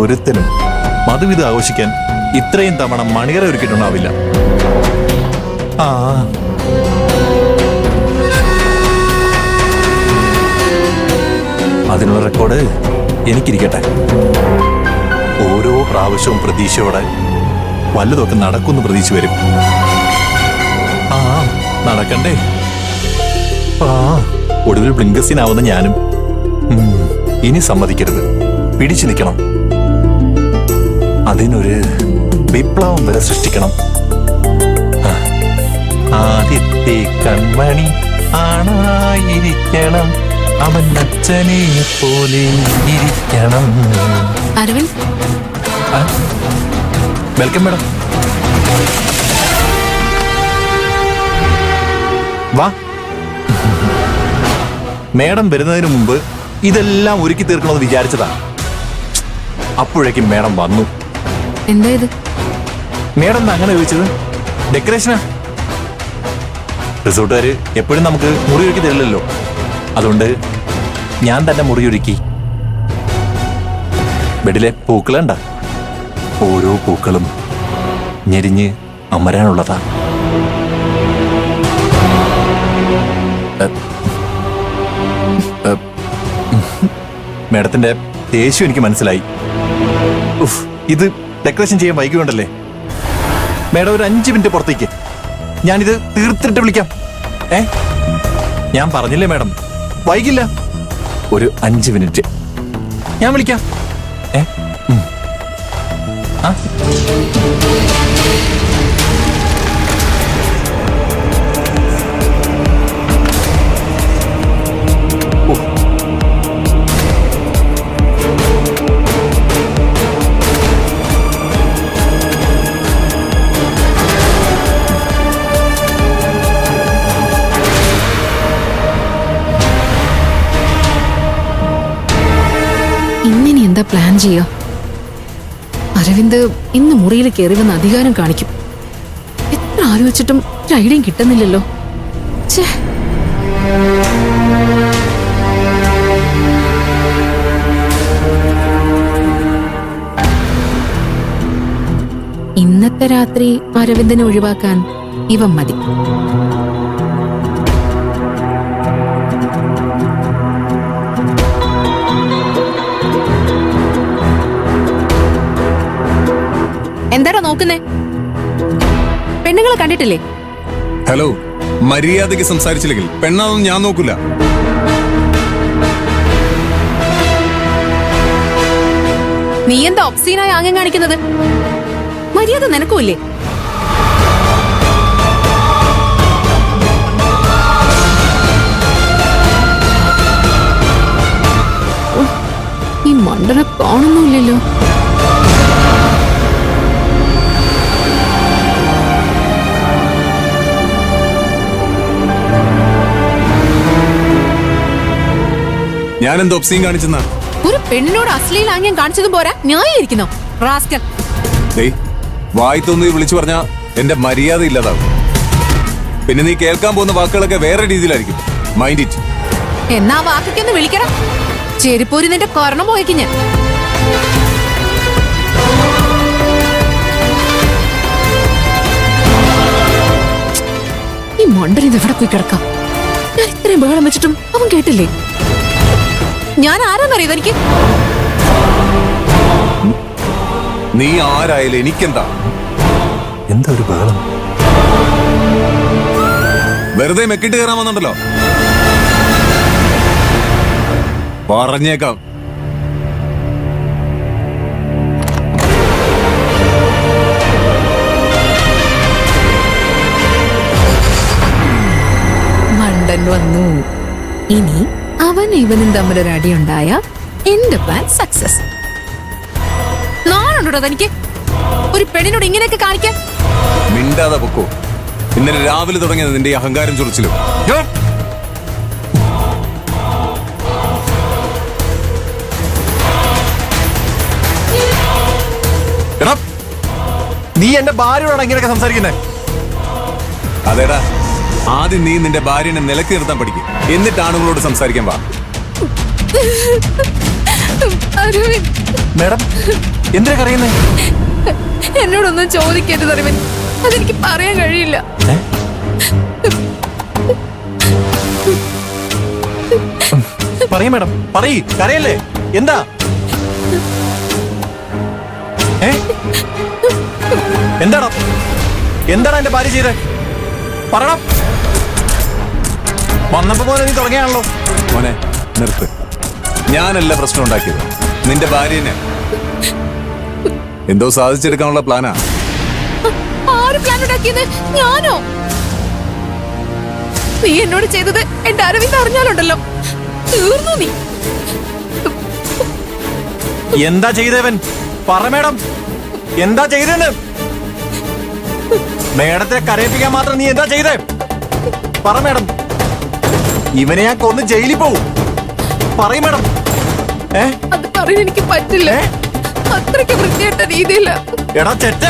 ഒരുത്തനും മധുവിധം ആഘോഷിക്കാൻ ഇത്രയും തവണ മണിയറ ഒരുക്കിയിട്ടുണ്ടാവില്ല. ആ അതിനുള്ള റെക്കോർഡ് എനിക്കിരിക്കട്ടെ. ഓരോ പ്രാവശ്യവും പ്രതീക്ഷയോടെ വല്ലതൊക്കെ നടക്കുമെന്ന് പ്രതീക്ഷ വരും. ആ നടക്കണ്ടേ? ആ ഒടുവിൽ ബ്ലിങ്കസിനാവുന്ന ഞാനും ഇനി സമ്മതിക്കരുത്. പിടിച്ചു നിൽക്കണം. അതിനൊരു വിപ്ലവം വരെ സൃഷ്ടിക്കണം. ആദ്യത്തെ കൺമണി ആണായിരിക്കണം, അവൻ അച്ഛനെ പോലെ ഇരിക്കണം. Aravind, welcome madam. വാ. മേഡം വരുന്നതിന് മുമ്പ് ഇതെല്ലാം ഒരുക്കി തീർക്കണമെന്ന് വിചാരിച്ചതാ. അപ്പോഴേക്കും മേഡം വന്നു. എന്താ ഇത്? മേഡം അങ്ങനെ ചോദിച്ചത്? ഡെക്കറേഷനാ. റിസോർട്ടുകാര് എപ്പോഴും നമുക്ക് മുറി ഒരുക്കി തരില്ലല്ലോ, അതുകൊണ്ട് ഞാൻ തന്നെ മുറി ഒരുക്കി. ബെഡിലെ പൂക്കളുണ്ട, ഓരോ പൂക്കളും ഞെരിഞ്ഞ് അമരാനുള്ളതാ. മേഡത്തിന്റെ ദേഷ്യം എനിക്ക് മനസ്സിലായി. ഇത് ഡെക്കറേഷൻ ചെയ്യാൻ വൈകിയുണ്ടല്ലേ. മേഡം ഒരു 5 മിനിറ്റ് പുറത്തേക്ക്, ഞാനിത് തീർത്തിട്ട് വിളിക്കാം. ഞാൻ പറഞ്ഞില്ലേ മേഡം, വൈകില്ല. ഒരു 5 മിനിറ്റ് ഞാൻ വിളിക്കാം. ആ ഇന്നിനി എന്താ പ്ലാൻ ചെയ്യാ? അരവിന്ദ് ഇന്ന് മുറിയിൽ കയറി വന്ന് അധികാരം കാണിക്കും. എത്ര ആലോചിച്ചിട്ടും ഒരു ഐഡിയയും കിട്ടുന്നില്ലല്ലോ. ഇന്നത്തെ രാത്രി അരവിന്ദിനെ ഒഴിവാക്കാൻ ഇവൻ മതി. എന്താടാ നോക്കുന്നേ? പെണ്ണുങ്ങളെ കണ്ടിട്ടില്ലേ? ഹലോ, മര്യാദയ്ക്ക് സംസാരിച്ചില്ലെങ്കിൽ പെണ്ണാണെന്ന് ഞാൻ നോക്കൂല. നീ എന്താ ഒബ്സീനായി ആംഗ്യം കാണിക്കുന്നത്? മര്യാദ നിനക്കുമില്ലേ? ഈ മണ്ടനെ കാണുന്നില്ലല്ലോ. ഞാൻ എന്താ ഒബ്സീൻ കാണിച്ചെന്നാ? ഒരു പെണ്ണിനോട് അശ്ലീല ആംഗ്യം കാണിച്ചതും പോരാ, ന്യായീകരിക്കുന്നോ റാസ്കൽ? വായിത്തൊന്ന് വിളിച്ചു പറഞ്ഞാ എന്റെ മര്യാദ ഇല്ലാതാവും. പിന്നെ നീ കേൾക്കാൻ പോകുന്ന വാക്കുകളൊക്കെ വേറെ രീതിയിലായിരിക്കും. Mind it. എന്നാ വാക്കൊന്ന് വിളിക്കടാ. ചെരിപ്പൂരി നിന്റെ കർണം പോയിക്ക് ഞാൻ. ഈ മണ്ടൻ ഇത് എവിടെ പോയി കിടക്കാം? ഞാൻ ഇത്രയും ബഹളം വെച്ചിട്ടും അവൻ കേട്ടില്ലേ? ഞാൻ ആരാന്നറിയോ എനിക്ക്? നീ ആരായാലും എനിക്കെന്താ? എന്താ ഒരു ബഹളം? വെറുതെ മെക്കിട്ട് കയറാൻ വന്നുണ്ടല്ലോ. പറഞ്ഞേക്കാം. മണ്ടൻ വന്നു. ഇനി അവൻ ഇവനും തമ്മിലൊരു അടിയുണ്ടായ എന്റെ പ്ലാൻ സക്സസ്. നാളുണ്ടോ തനിക്ക് ഒരു പെണ്ണിനോട് ഇങ്ങനെയൊക്കെ കാണിക്കാൻ? മിണ്ടാതെ പൊക്കോ. ഇന്നലെ രാവിലെ തുടങ്ങിയത് നിന്റെ അഹങ്കാരം ചൊറിച്ചിലും. നീ എന്റെ ഭാര്യയോടാണ് ഇങ്ങനെയൊക്കെ സംസാരിക്കുന്നത്? അതേടാ, ആദ്യം നീ നിന്റെ ഭാര്യനെ നിലക്ക് നിർത്താൻ പഠിക്കും, എന്നിട്ട് ആണുങ്ങളോട് സംസാരിക്കാൻ പാ. അരവിന്ദ്, മേഡം എന്തിനാ കരയുന്നേ? എന്നോടൊന്നും ചോദിക്കരുത് അരവിന്ദ്, അതെനിക്ക് പറയാൻ കഴിയില്ല. ഏ? പറയ് മേഡം, പറയ്, കരയല്ലേ? എന്താ? ഏ? എന്താടാ എന്താണ് എന്റെ ഭാര്യ ചെയ്തേ? പറയണം. വന്നപ്പോ പോലെ നീ തുടങ്ങിയാണല്ലോ. മോനെ നിർത്ത്. ഞാനല്ല പ്രശ്നം ഉണ്ടാക്കിയത്, നിന്റെ ഭാര്യനെ. എന്തോ സാധിച്ചെടുക്കാനുള്ള പ്ലാനാ. ആര് പ്ലാൻ ഉണ്ടാക്കിയത്? ഞാനോ? നീ എന്നോട് ചെയ്തത് എന്റെ അരവിന്ദ് അറിഞ്ഞാലുണ്ടല്ലോ, തീർന്നു നീ. എന്താ ചെയ്തവൻ? പറ മേഡം, എന്താ ചെയ്തെന്ന്? മേഡത്തെ കരയിപ്പിക്കാൻ മാത്രം നീ എന്താ ചെയ്തേ? പറ മേഡം. ഇവനെ ഞാൻ കൊന്ന് ജയിലിൽ പോവും. പറയും മേഡം. അത് പറയാൻ എനിക്ക് പറ്റില്ല. അത്രയ്ക്ക് വൃത്തിയായിട്ട രീതിയില്ല. എടാ ചെറ്റ